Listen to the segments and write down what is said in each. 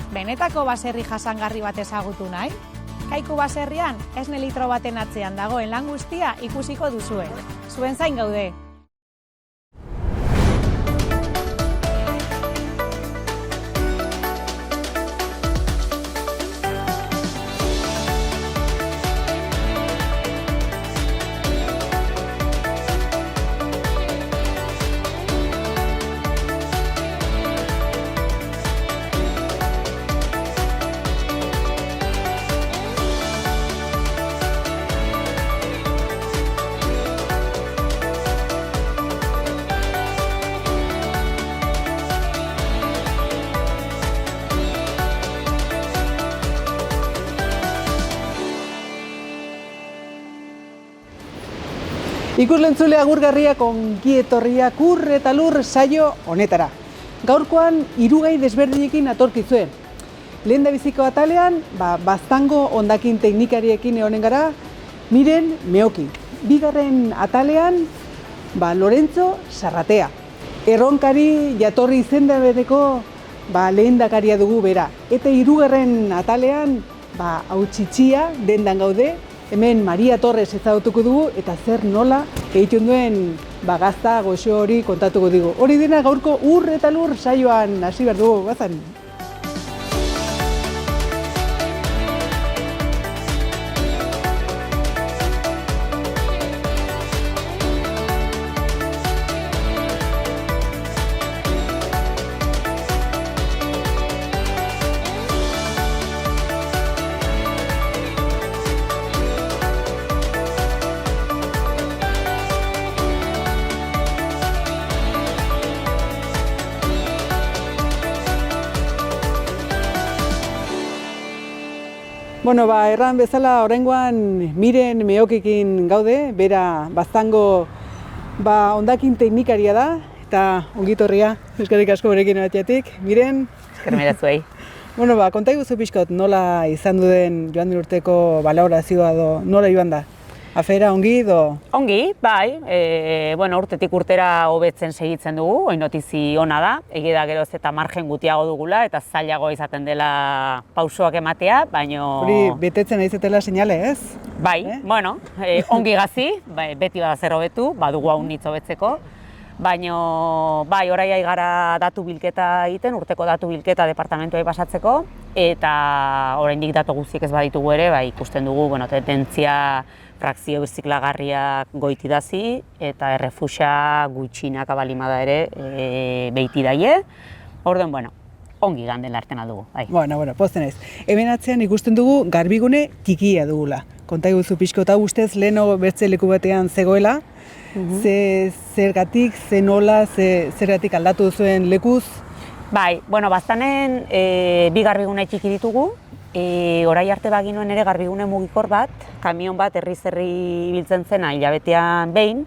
Benetako baserri jasangarri bat ezagutu nahi? Kaiku baserrian, esne litro baten atzean dagoen lan guztia ikusiko duzue. Zuen zain gaude. Ikuslentzule agurgarriak ongi etorriak ur eta lur saio honetara. Gaurkoan hirugai desberdinekin atorkizue. Lehendabiziko atalean, Baztango hondakin teknikariekin egonen gara, Miren Meoki. Bigarren atalean, Lorenzo Sarratea. Erronkari jatorri izenda bereko lehendakaria dugu bera. Eta hirugarren atalean, Hautsitxia dendan gaude. Hemen Maria Torres ezagutuko dugu eta zer nola egiten duen gazta goxo hori kontatuko digu. Hori dena gaurko ur eta lur saioan hasi behar dugu, bazan. Erran bezala oraingoan Miren Meokikin gaude, bera Baztango hondakin teknikaria da, eta ongitorria, eskerrik asko berekin emateatik. Miren? Eskermera zuei. Konta iguzu pixkot nola izan duen joan den urteko balaorazioa do, nola joan da? Afera ongi do? Ongi, bai. Urtetik urtera hobetzen segitzen dugu, oinotizi ona da. Egia da geroz eta margen gutiago dugula eta zailago izaten dela pausoak ematea, baina... Hori betetzen aizetela seinale, ez? Bai, ongi gazi, beti bada zer hobetu, badugu hau nitz hobetzeko. Baina, orai gara datu bilketa egiten, urteko datu bilketa departamentuai pasatzeko, eta oraindik datu guztiek ez baditugu ere, ikusten dugu, tendentzia frakzio birziklagarriak goiti dazi, eta errefusa gutxinaka balimada ere beiti daie. Orduan, ongi gandela arten aldugu. Pozten naiz. Hemen atzean ikusten dugu garbigune tikia dugula. Konta iguzu pixko eta ustez leheno bertze leku batean zegoela, zergatik, nola, zergatik aldatu duzuen lekuz? Baztanen bi garbigune txiki ditugu. Orai arte baginuen ere garbigune mugikor bat, kamion bat herri ibiltzen zena hilabetean behin,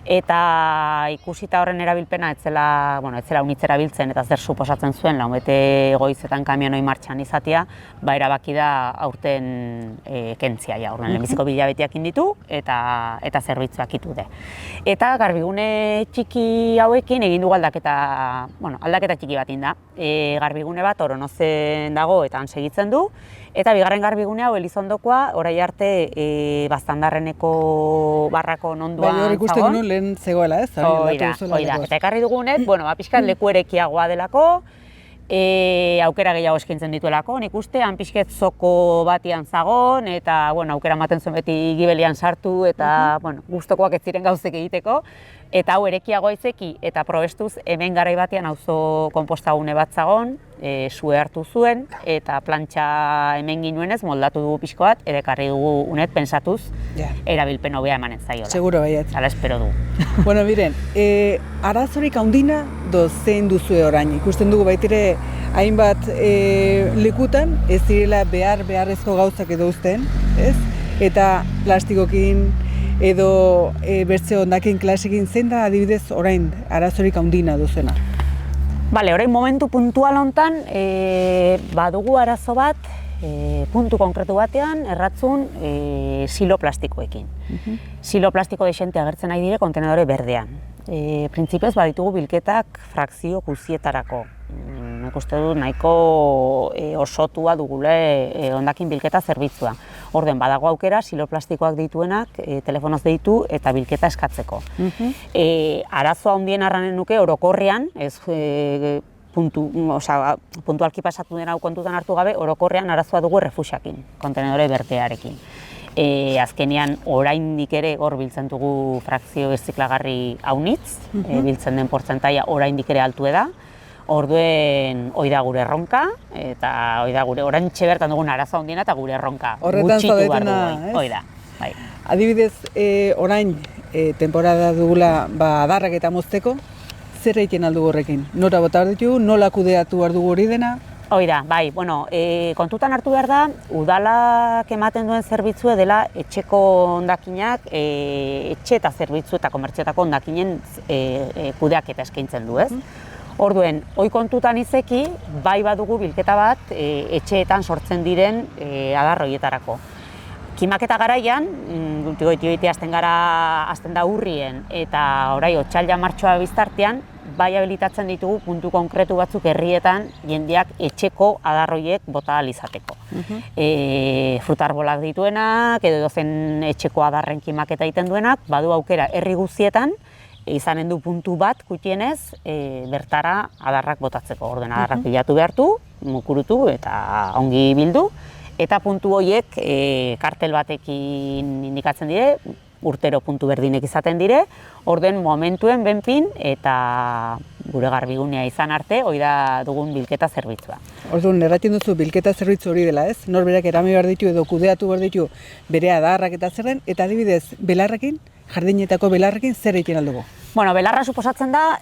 eta ikusita horren erabilpena etzela unitzera biltzen eta zer suposatzen zuen launbete goizetan kamionoi martxan izatea, erabaki da aurten kentzia ja, lehenbiziko bilabeteak inditu eta zerbitzuak itude. Eta garbigune txiki hauekin egin dugu aldaketa txiki bat inda. Garbigune bat Oronozen dago eta han segitzen du, eta bigarren garbigune hau Elizondokoa, orai arte Baztandarreneko barrako nonduan zagon. Ikusten genuen lehen zegoela, ez? Oida, eta ekarri dugunet, pixkat leku erekiagoa delako, aukera gehiago eskaintzen dituelako, nik uste, han pixket zoko batian zagon, eta aukera ematen zuen beti gibelian sartu, eta gustokoak ez ziren gauzek egiteko, eta hau erekiagoa izeki, eta probestuz hemen garai batean auzo konpostagune bat zagon, sue hartu zuen, eta plantxa hemen ginuenez moldatu dugu pixko bat, ere ekarri dugu unet pensatuz, erabilpen hobea emanen zaiola. Seguro baiet. Hala espero dugu. Miren, arazorik handina zein duzue orain. Ikusten dugu baitire hainbat lekutan ez direla beharrezko gauzak edo uzten, ez? Eta plastikokin edo bertze hondakin klasekin zein da adibidez orain arazorik handina duzuena? Orain momentu puntual hontan badugu arazo bat puntu konkretu batean erratzun silo plastikoekin. Silo plastiko desente agertzen nahi dire kontenedore berdean. Printzipioz baditugu bilketak frakzio guztietarako. nik uste dut nahiko osotua dugule hondakin bilketa zerbitzua. Orden badago aukera, siloplastikoak dituenak, telefonoz deitu eta bilketa eskatzeko. Arazoa handien arranen nuke orokorrean, ez puntualki pasatu dena hau kontutan hartu gabe, orokorrean arazoa dugu errefuxakin, kontenedore bertearekin. Azkenean oraindik ere hor biltzen dugu frakzio birziklagarri haunitz, biltzen den portzentaia oraindik ere altu da. Orduen hoi da gure erronka, eta hoi da gure oraintxe bertan dugun arazo handiena eta gure erronka. Horretan zaudetena, ez? Hoi da, bai. Adibidez, orain temporada dugula adarrak eta mozteko, zer egiten aldugu horrekin? Nora bota behar ditu, nola kudeatu behar dugu hori dena? Hoi da, bai, kontutan hartu behar da, udalak ematen duen zerbitzue dela etxeko hondakinak, etxe eta zerbitzu eta komertziotako hondakinen kudeaketa eskaintzen du, ez? Orduen, hoi kontutan izeki, bai badugu bilketa bat etxeetan sortzen diren adarroietarako. Kimaketa garaian, goiti hasten da urrien eta orai otsaila martxoa biztartean, bai habilitatzen ditugu puntu konkretu batzuk herrietan jendeak etxeko adarroiek bota ahal izateko. Frutarbolak dituenak, edo edozen etxeko adarren kimaketa egiten duenak, badu aukera herri guztietan, izanen du puntu bat gutienez bertara adarrak botatzeko. Orden adarrak bilatu behartu, mukurutu eta ongi bildu. Eta puntu horiek kartel batekin indikatzen dire, urtero puntu berdinek izaten dire, orden momentuen benpin eta gure garbigunea izan arte, hori da dugun bilketa zerbitzua. Orduan, erratzen duzu bilketa zerbitzu hori dela, ez? Norberak erami behar ditu edo kudeatu behar ditu bere adarrak eta zerren, eta adibidez, belarrekin, jardinetako belarrekin zer egiten aldugu? Bueno, belarra suposatzen da,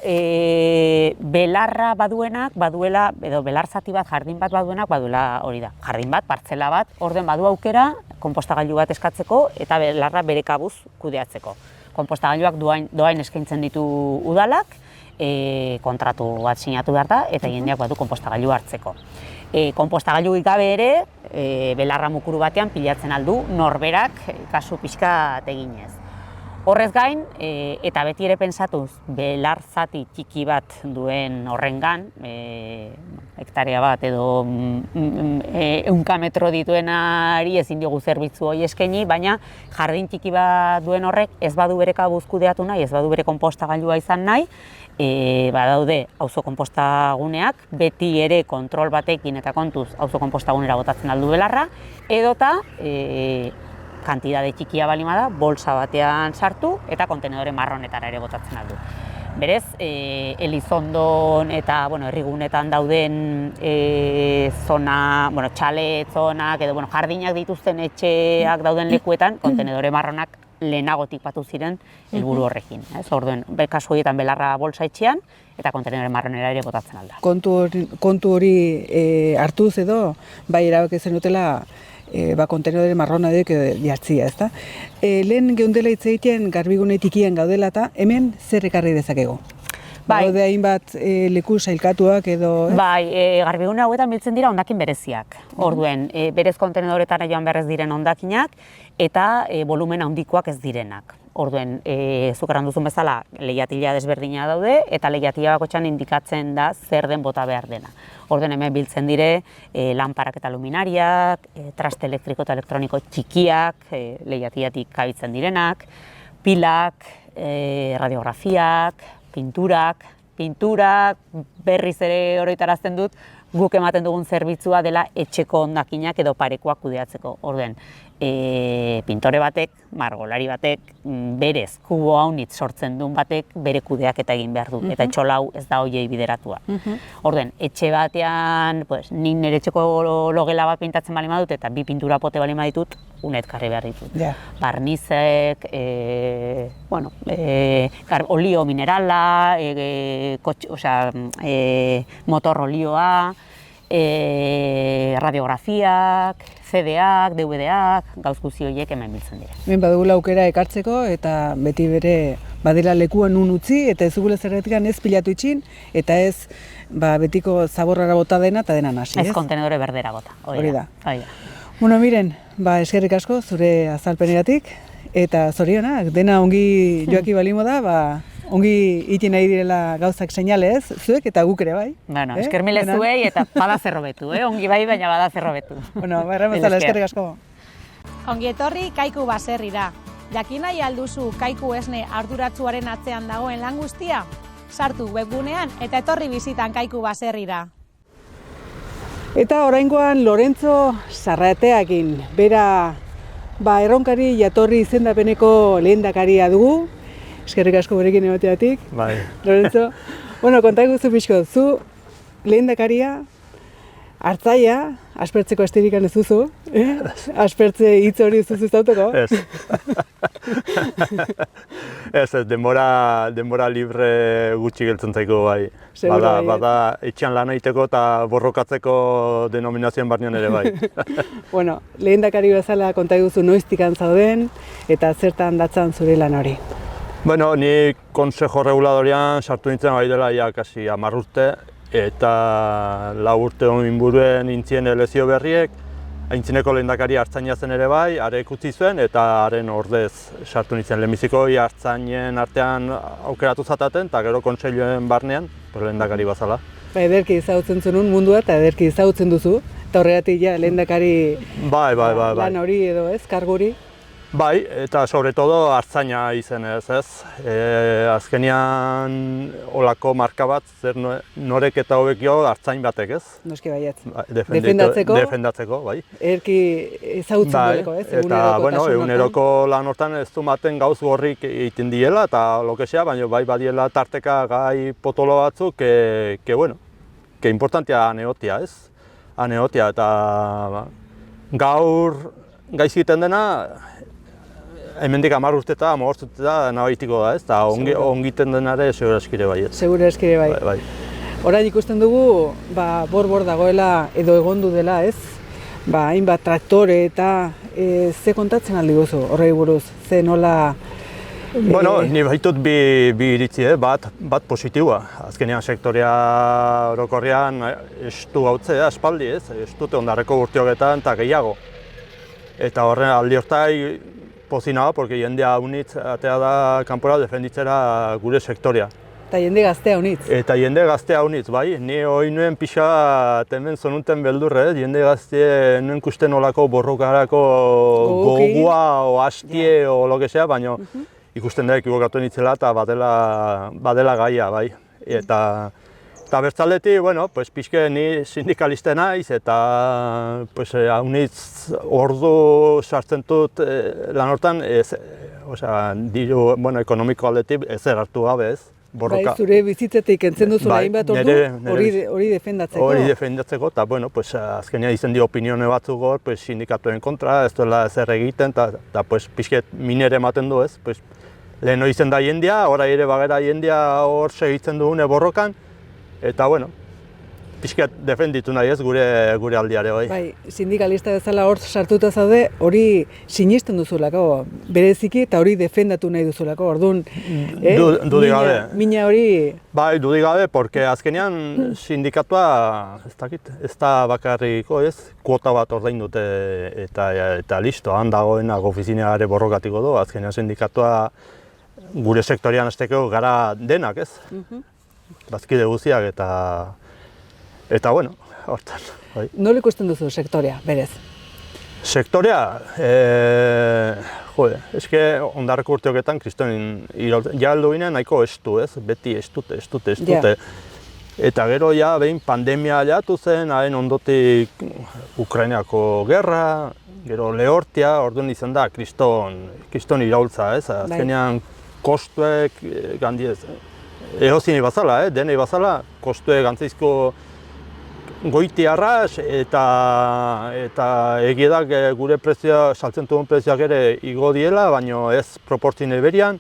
belarra baduenak, baduela, edo belar zati bat, jardin bat baduenak, baduela hori da. Jardin bat, partzela bat, orden badu aukera, konpostagailu bat eskatzeko eta belarra bere kabuz kudeatzeko. Konpostagailuak doain eskaintzen ditu udalak, kontratu bat sinatu behar da, eta jendeak badu konpostagailu hartzeko. Konpostagailu gabe ere, belarra mukuru batean pilatzen aldu, norberak kasu pixka eginez. Horrez gain, eta beti ere pentsatuz, belar zati txiki bat duen horrengan, hektarea bat edo 100 metro dituenari ezin diogu zerbitzu hori eskaini, baina jardin txiki bat duen horrek ez badu bere kabuz kudeatu nahi, ez badu bere konpostagailua izan nahi, badaude auzo konpostaguneak, beti ere kontrol batekin eta kontuz auzo konpostagunera botatzen aldu belarra, edota kantidade txikia balima da, bolsa batean sartu eta kontenedore marronetara ere botatzen aldu. Berez, Elizondon eta herrigunetan dauden txale zonak edo jardinak dituzten etxeak dauden lekuetan, kontenedore marronak lehenagotik batu ziren helburu horrekin. Orduen, kasu horietan belarra bolsa etxean eta kontenedore marronera ere botatzen alda. Kontu hori hartuz edo, bai erabaki zenutela kontenedore marrona edek jartzia, ezta? Lehen geundela hitz egiten garbigune tikian gaudela eta hemen zer ekarri dezakegu? Baude hainbat leku sailkatuak edo... Bai, garbigune hauetan biltzen dira hondakin bereziak. Orduen, berez kontenedoretara joan berrez diren hondakinak eta volumen handikoak ez direnak. Orduen, zuk erran duzun bezala, leihatila desberdina daude eta leihatila bakotxan indikatzen da zer den bota behar dena. Orduen, hemen biltzen dire lanparak eta luminariak, traste elektriko eta elektroniko txikiak, leihatilatik kabitzen direnak, pilak, radiografiak, pinturak berriz ere oroitarazten dut, guk ematen dugun zerbitzua dela etxeko hondakinak edo parekoak kudeatzeko. Orduen, pintore batek, margolari batek, berez kubo haunitz sortzen duen batek bere kudeaketa egin behar du, eta etxolau ez da hoiei bideratua. Orduen, etxe batean, nik nire etxeko logela bat pintatzen balima dut eta bi pintura pote balima ditut, unet karri behar ditut. Barnizek, olio minerala, motor olioa, radiografiak, CD-ak, DVD-ak, gauz guzti horiek hemen biltzen dira. Hemen badugula aukera ekartzeko eta beti bere badela lekuan nun utzi eta ez dugula zerretikan ez pilatu itxin eta ez betiko zaborrara bota dena eta dena nasi, ez? Ez kontenedore berdera bota, hori da. Bueno, miren, eskerrik asko zure azalpeneratik eta zorionak, dena ongi joaki balimo da, ongi iten nahi direla gauzak seinalez, zuek eta guk ere bai. Bueno, esker mile zuei eta bada zer hobetu, ongi bai, baina bada zer hobetu. Bueno, erramezala, eskerrik asko. Ongi etorri Kaiku baserrira. Jakin nahi alduzu Kaiku esne arduratsuaren atzean dagoen lan guztia? Sartu webgunean eta etorri bizitan Kaiku baserrira. Eta oraingoan Lorentzo Sarrateakin, bera erronkari jatorri izendapeneko lehendakaria dugu. Eskerrik asko berekin egoteatik. Bai. Lorenzo, konta eguzu pixko, zu lehendakaria, hartzaia, aspertzeko estirikan ez duzu, aspertze hitz hori ez duzu zauteko? Ez. Ez, denbora libre gutxi geltzen zaiko bai. Bada etxean lan egiteko eta borrokatzeko denominazioen barnean ere bai. Bueno, lehendakari bezala konta eguzu noiztikan zauden eta zertan datzan zure lan hori? Bueno, ni Consejo Reguladorean sartu nintzen bai dela ja kasi 10 urte eta 4 urte inburuen nintzien elezio berriek, aintzineko lehendakari hartzaina zen ere bai, arek utzi zuen eta haren ordez sartu nintzen lehenbiziko hartzainen artean aukeratu zataten eta gero kontseiluen barnean lehendakari bazala. Ederki ezagutzen zenun mundua eta ederki ezagutzen duzu, eta horregatik ja lehendakari lan hori edo ez, karguri? Bai, eta sobre todo hartzaina izenez, ez? Azkenean olako marka bat, zer norek eta hobekio hartzain batek, ez? Noski baiet. Defendatzeko, bai. Erki ezagutzen dueleko, ez? Eta, bueno, eguneroko lan hortan ez du maten gauz gorrik egiten diela, eta lokesea, baina bai badiela tarteka gai potolo batzuk, que importantea aneotia, ez? Aneotia, eta gaur gaizki egiten dena, hemendik 10 urte eta 15 urte eta nabaitiko da, ez? Eta ongiten denare segura eskire bai. Segura eskire bai. Orain ikusten dugu, bor dagoela edo egondu dela, ez? Hainbat traktore eta ze kontatzen aldi guzu horrei buruz? Ze nola... Bueno, ni baitut bi iritzi, bat positiua. Azkenean sektorea orokorrean estu gautzea, aspaldi, ez? Estute ondarreko urteogetan eta gehiago. Eta horren aldi hortai pozina da, porque jendea unitz atea da kanpora defenditzera gure sektorea. Eta jende gaztea unitz. Eta jende gaztea unitz, bai. Ni hori nuen pixa hemen zonunten beldurre, jende gazte nuen kusten olako borrokarako gogua o hastie o lo que sea, baina ikusten da ekibokatu nitzela eta badela gaia, bai. Eta bertzaldetik, bueno, pixke ni sindikaliste naiz eta haunitz ordu sartzen dut lan hortan, diru ekonomiko aldetik ezer hartu gabe, ez? Bai, zure bizitzetik entzen duzu hainbat ordu, hori defendatzeko. Hori defendatzeko, eta azkenean izen dio opinione batzuk hor, sindikatuen kontra, ez duela ezer egiten, eta pixket minere ematen du, ez? Lehen izen da jendea, orai ere bagera jendea hor segitzen dugune borrokan, eta, pixkat defenditu nahi ez gure aldiare bai. Bai, sindikalista bezala hor sartuta zaude, hori sinisten duzulako, bereziki eta hori defendatu nahi duzulako, orduan, dudik gabe. Mina hori... Bai, dudik gabe, porque azkenean sindikatua, ez da bakarriko ez, kuota bat ordain dute eta listo, han dagoenak ofizineare borrokatiko du, azkenean sindikatua gure sektorian azteko gara denak ez. Bazkide guztiak eta hortan. Nola ikusten duzu sektorea, berez? Sektorea, eske ondarreko urteoketan kristoen jaldu ginen nahiko estu, ez? Beti estute. Eta gero behin pandemia jatu zen, haren ondotik Ukrainako gerra, gero lehortia, orduan izan da kriston iraultza, ez? Azkenean kostuek gandiez. Ehozini bazala, denei bazala, kostuek gantzaizko goiti arras eta egiedak gure prezioa, saltzen duen prezioak ere igo diela, baina ez proportzine berian.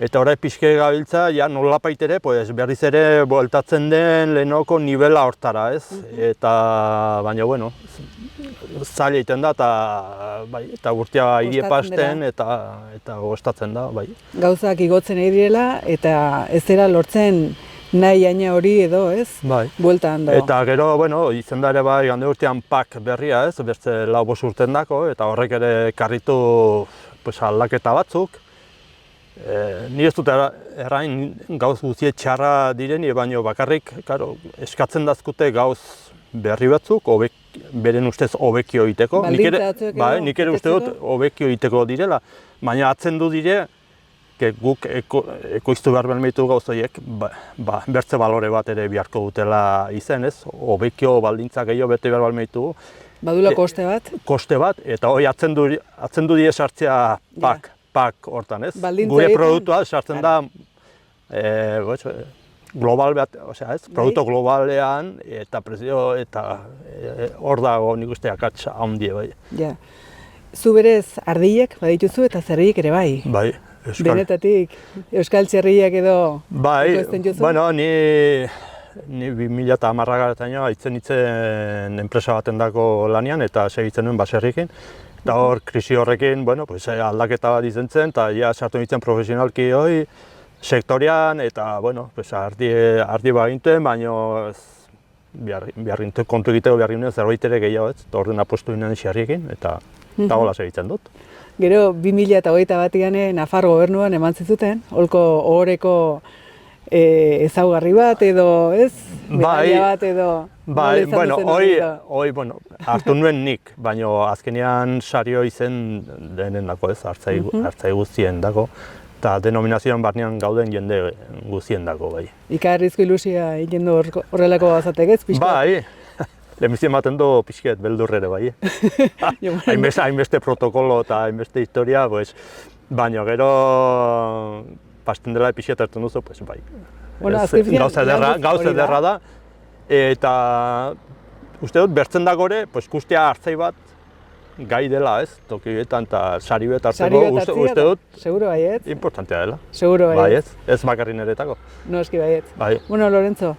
Eta orain pixke gabiltza, nolapait ere, berriz ere bueltatzen den lehenoko nivela hortara, ez? Eta, baina, zaila egiten da, eta gurtia hiri pasten eta gostatzen da, bai. Gauzak igotzen egin direla, eta ez dela lortzen nahi aina hori edo, ez? Bai. Bueltan dago. Eta gero, izen da ere bai, gande urtean PAK berria, ez? Beste 4-5 urten dako, eta horrek ere karritu aldaketa batzuk. Ni ez dut errain gauz guztiet txarra direni, baina bakarrik, claro, eskatzen dazkute gauz berri batzuk, beren ustez hobekio egiteko. Nik ere uste dut hobekio egiteko direla, baina atzen du dire, guk ekoiztu behar behar gauz horiek, bertze balore bat ere beharko dutela izen, ez? Hobekio baldintzak gehiago bete behar behar ditugu. Badula koste bat? Koste bat, eta hori atzen du dire sartzea pak hortan, ez? Baldintza Gure produktua sartzen da global bat, ez? Produktu globalean eta prezio eta hor dago nik uste akats handie bai. Ja. Zu berez ardilek badituzu eta zerriek ere bai? Bai. Benetatik, euskal txerriak edo bai, bueno, ni 2010 itzen enpresa baten dako lanian eta segitzen nuen baserrikin. Eta hor, krisi horrekin, bueno, aldaketa bat izan zen, eta ja sartu nintzen profesionalki hori sektorean, eta, bueno, ardi bagintuen, baina kontu egiteko behar ginen zerbait ere gehiago, ez? Eta orden apostu ginen xerriekin, eta hola segitzen dut. Gero, 2021an Nafar gobernuan eman zizuten, holko ohoreko ezaugarri bat edo, ez? Medalla bat edo... Bai, bueno, hartu nuen nik, baina azkenean sario izen denen dako, ez? Hartzai guztien dako, eta denominazioan barnean gauden jende guztien dako, bai. Ikarrizko ilusia egin du horrelako bazatek ez, pixka? Bai, lehenbizien ematen du pixket beldurrere, bai. Hainbeste protokolo eta hainbeste historia, baina gero pasten dela pixket hartzen duzu, bai. Gauza ederra da, eta uste dut bertzen da gore, kustea hartzai bat gai dela, ez? Tokietan eta sari bet hartzeko, uste dut seguro baiet. Importantea dela. Seguro baiet. Ez bakarri niretako. No, eski baiet. Bai. Bueno, Lorenzo,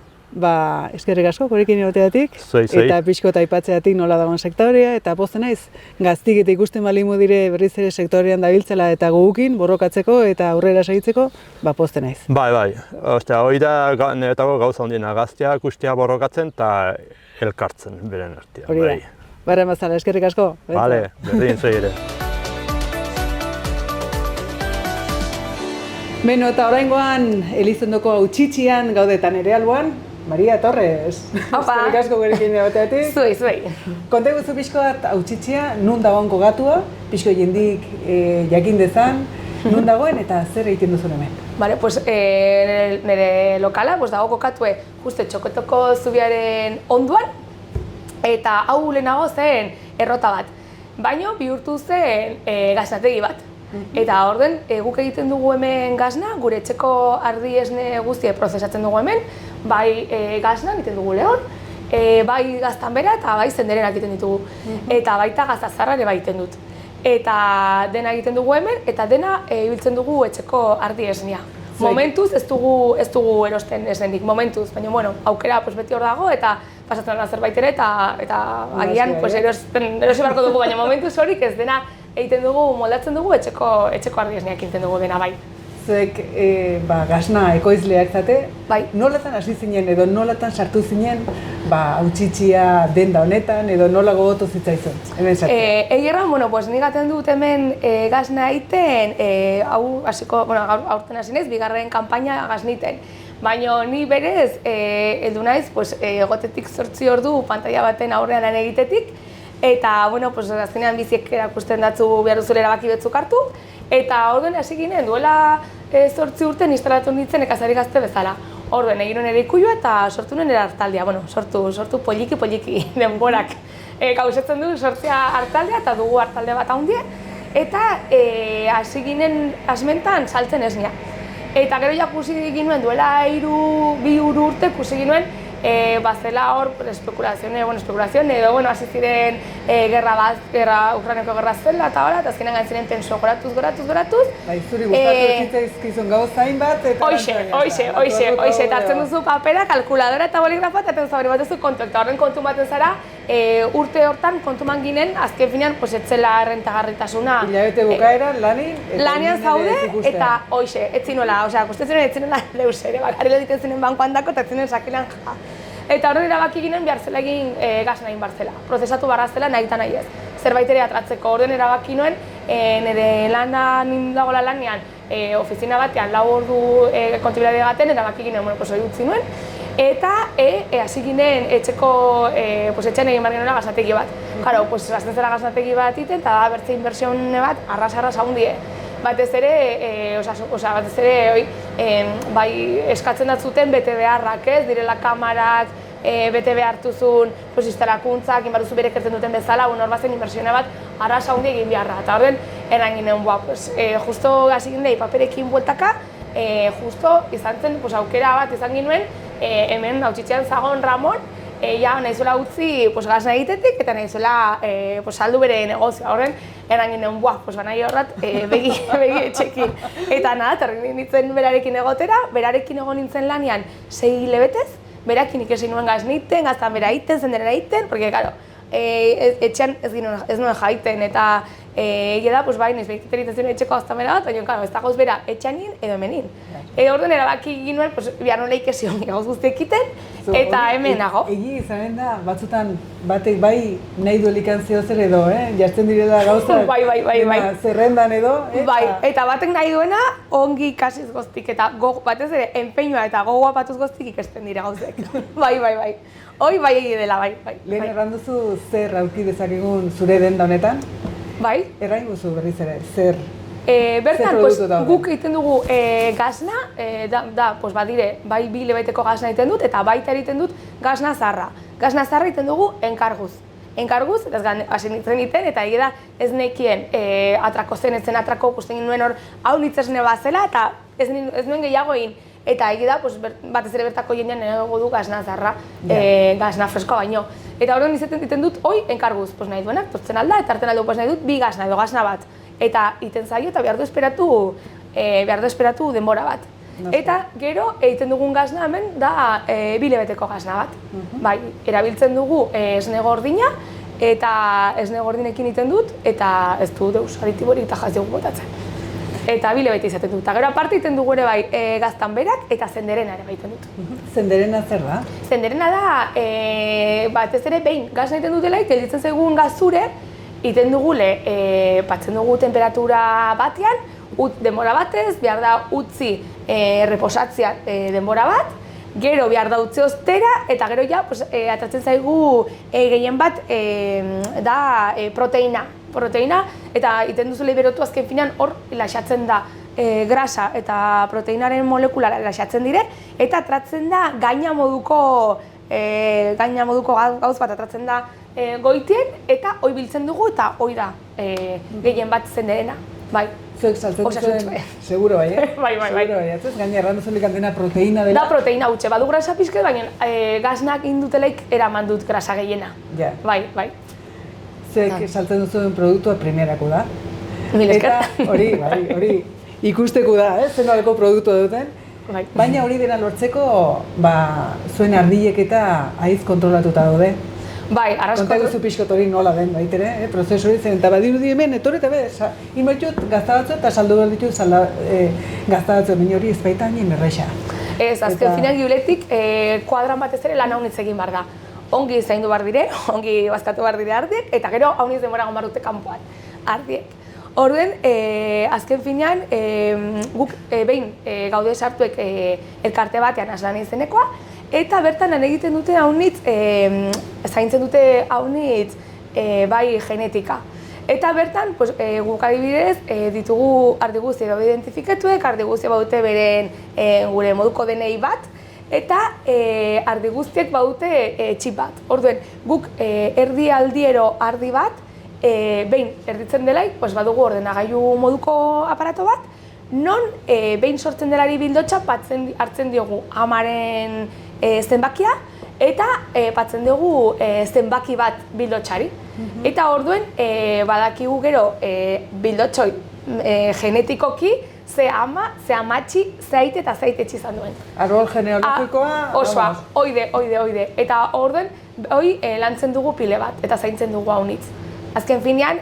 eskerrik asko gurekin egoteatik, zuei. Eta pixko eta aipatzeatik nola dagoen sektorea, eta pozten naiz, gaztik eta ikusten balimu dire berriz ere sektorean dabiltzela eta gugukin borrokatzeko eta aurrera segitzeko, pozten naiz. Bai, hori da niretako gauza handiena, gaztea ikustea borrokatzen eta elkartzen beren artean. Hori da, barra mazala, eskerrik asko. Bale, berdin zuei ere. Beno, eta oraingoan Elizondoko Autsitxian gaudetan ere alboan, Maria Torres. Eskerrik asko gurekin egoteatik. Zuei. Konta guzu pixko bat Autsitxia, nun dagoen kogatua, pixko jendik jakin dezan, nun dagoen eta zer egiten duzun hemen? Vale, pues nire lokala dago kokatue juste Txokotoko zubiaren onduan, eta hau lehenago zen errota bat, baino bihurtu zen gaznategi bat. Eta orden, guk egiten dugu hemen gazna, gure etxeko ardi esne guztie prozesatzen dugu hemen, bai gazna egiten dugu lehon, bai gaztan bera eta bai zenderenak egiten ditugu. Eta baita gazazarra ere bai egiten dut. Eta dena egiten dugu hemen, eta dena ibiltzen dugu etxeko ardi esnea. Momentuz ez dugu erosten esnenik, momentuz, baina bueno, aukera beti hor dago eta pasatzen da zerbait ere eta agian erosi beharko dugu, baina momentuz horik ez dena egiten dugu, moldatzen dugu etxeko ardi esneak egiten dugu dena bai. Zuek gazna ekoizleak zate, bai. Nolatan hasi zinen edo nolatan sartu zinen Autsitxia denda honetan edo nola gogotu zitzaizun? Hemen sartzea. Egerran, nik gaten dut hemen gazna egiten, aurten hasi naiz, bigarren kanpaina gazniten. Baina ni berez, heldu naiz, egotetik 8 ordu pantalla baten aurrean lan egitetik, eta, azkenean biziek erakusten datzu behar duzule erabaki batzuk hartu, eta orduen hasi ginen duela 8 urte instalatu nintzen nekazari gazte bezala. Orduen egin nuen ere ikuilua eta sortu nuen ere hartaldea, sortu poliki denborak. Gauzatzen du sortzea hartaldea eta dugu hartalde bat handie, eta hasi ginen asmentan saltzen esnea. Eta gero ikusi ginuen duela 2 urte ikusi ginuen bazela hor espekulazioen edo hasi ziren Ukrainako gerra zela eta hola, eta azkenean gaitzen tenso goratuz. Bai, zuri gustatu zitzaizkizun gauzain bat eta... Hoixe, eta hartzen duzu papera, kalkuladora eta boligrafa eta zabari bat duzu kontu, eta horren kontu baten zara, urte hortan kontuman ginen, azken finean, etzela errentagarritasuna... Hilabete bukaeran, lanian zaude, eta hoixe, etzinuela, kustetzen etzinuela deus ere, bakarri egiten zinen bankoan dako eta etzinen sakilan ja. Eta horren erabaki ginen behar zela egin gazna egin behar zela, prozesatu barra zela nahi eta nahi ez. Zerbait ere atratzeko, horren erabaki nuen nire lana nindagoela lanean, ofizina batean 4 ordu kontabilitate baten, eta baki ginen, hori utzi nuen. Eta hasi ginen etxeko, etxean egin behar genuela gaznategi bat. Karo, gazten zera gaznategi bat iten, eta bertze inbertsione bat arras haundie. Batez ere, bai eskatzen datzuten bete beharrak, ez? Direla kamarak, bete behartuzun, instalakuntzak, inbaruzu bere kertzen duten bezala, hor bazen inbertsione bat arras haundi egin beharra. Eta horren, eran ginen, justo hasi ginen paperekin bueltaka, justo izan zen aukera bat izan ginuen, hemen Autzitxean zagon Ramon, nahizuela utzi gazna egitetik eta nahizuela saldu bere negozioa. Horren, eran ginen, nahi horrat begi etxekin. Eta nada, terri nintzen berarekin egotera, berarekin egon nintzen lanean 6 hilabetez, berakin ikesi nuen gazniten, gaztan bera egiten, zenderera egiten, porque, claro, etxean ez nuen jaiten, eta egia da, bai, nahiz behikiten egiten zuen etxeko gaztan bera bat, baina, ez da gauz bera etxanin edo hemenin. Orduan erabaki ginuen, behar nola ikesi honi gauz guztiek egiten, eta hemen nago. Egi izanen da, batzutan batek bai nahi duelikan zehozer edo, jartzen direla gauza, zerrendan edo. Bai, eta batek nahi duena ongi ikasiz goztik, eta batez ere, enpeinua eta gogoa batuz goztik ikesten dira gauzek. Bai. Hoi bai egi dela, bai. Lehen erranduzu zer aurki dezakegun zure denda honetan? Bai. Errain guzu berriz ere, zer? Bertan, guk egiten dugu gazna, badire, bai 2 hilabeteko gazna egiten dut, eta baita egiten dut gazna zarra. Gazna zarra egiten dugu enkarguz. Enkarguz, hasi nintzen egiten, eta egia da ez nekien atrako zen, ez zen atrako, ikusten nuen hor, hau nitzesne bazela, eta ez nuen gehiago egin. Eta egia da, batez ere bertako jendean nago du gazna zarra, gazna freskoa baino. Eta horren egiten dut, hoi enkarguz, nahi duenak, tortzen alda, eta hartzen aldu nahi dut 2 gazna edo gazna bat. Eta iten zaio eta behar du esperatu denbora bat. Eta gero egiten dugun gazna hemen da 2 hilabeteko gazna bat. Bai, erabiltzen dugu esne gordina eta esne gordinekin egiten dut eta ez du deus aditiborik eta jaz dugu botatzen. Eta 2 hilabete izaten dut. Eta gero aparte egiten dugu ere bai gaztan berak eta zenderena ere egiten dut. Zenderena zer da? Zenderena da, batez ere behin gazna egiten dutela, gelditzen zaigun gazure, iten dugule, patzen dugu temperatura batean, denbora batez, behar da utzi reposatzea denbora bat, gero behar da utzi ostera, eta gero ja atratzen zaigu gehien bat da proteina. Eta iten duzule berotu azken finean hor laxatzen da grasa eta proteinaren molekulara laxatzen dire, eta atratzen da gaina moduko gauz bat atratzen da goitien, eta hoi biltzen dugu, eta hoi da gehien bat zenderena, bai. Zuek saltzen duzuen, seguro bai, Bai. Seguro bai, gaina errandu zuelik antena proteina dela. Da proteina hutxe, badu grasa pixke, baina gaznak indutelaik eraman dut grasa gehiena. Ja. Bai. Zuek saltzen duzuen produktua primerako da. Mil esker. Eta hori ikusteko da, zen nolako produktua duten. Bai. Baina hori dena lortzeko, zuen ardiek eta haiz kontrolatuta daude. Bai, arrasko. Konta guzu pixkot hori nola den, baitere, prozesu hori zen, eta badirudi hemen, etorri eta inbertxot gazta batzu eta saldu behar ditut gazta batzu, baina hori ez baita hain erraixa. Ez, azken finean giuletik kuadran batez ere lan haunitz egin behar da. Ongi zaindu behar dire, ongi bazkatu behar dire ardiek, eta gero hauniz denbora gomar dute kanpoan, ardiek. Orduen, azken finean, guk behin gaude sartuek elkarte batean aslan izenekoa, eta bertan lan egiten dute haunitz, zaintzen dute haunitz bai genetika. Eta bertan, guk adibidez, ditugu ardi guzti edo identifikatuek, ardi guzti baute beren gure moduko DNI bat, eta ardi guztiek baute txip bat. Orduen, guk erdi aldiero ardi bat, behin erditzen delaik, badugu ordenagailu moduko aparato bat, non behin sortzen delari bildotxa hartzen diogu amaren zenbakia, eta patzen dugu zenbaki bat bildotxari. Eta orduen, badakigu gero bildotxoi genetikoki, ze ama, ze amatxi, ze aite eta ze aitetxi izan duen. Arbol genealogikoa? Osoa, oide. Eta orduen, hoi lantzen dugu pile bat, eta zaintzen dugu haunitz. Azken finean,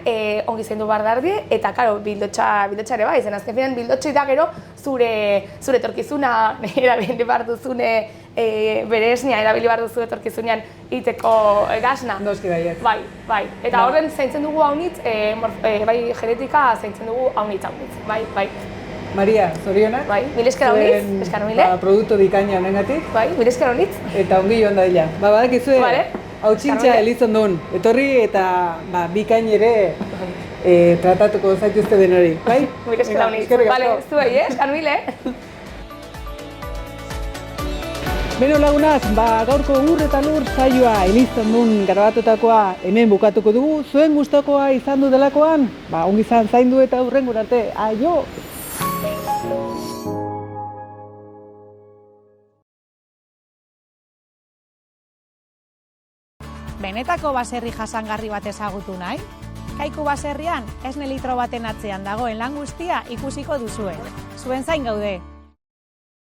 ongi zaindu behar dardie, eta karo, bildotxare bai, zen azken finean bildotxoi da gero zure etorkizuna, erabildi behar duzune bere esnea erabili behar duzu etorkizunean iteko gasna. Noski baiet. Bai. Eta horren zaintzen dugu haunitz, bai genetika zaintzen dugu haunitz. Bai. Maria, zorionak? Bai, mil esker haunitz, eskar mile. Produktu bikaina honengatik. Bai, mil esker haunitz. Eta ongi joan da dila. Badakizue, hau txintxa Elizondun, etorri eta bikain ere tratatuko zaituzte den hori, bai? Mil esker haunitz. Bale, zuei, eskar mile. Beno lagunaz, gaurko Ur eta Lur saioa Elizondun grabatutakoa hemen bukatuko dugu. Zuen gustokoa izan du delakoan, ongi izan zaindu eta hurrengora arte. Aio! Benetako baserri jasangarri bat ezagutu nahi? Kaiku baserrian esne litro baten atzean dagoen lan guztia ikusiko duzue. Zuen zain gaude.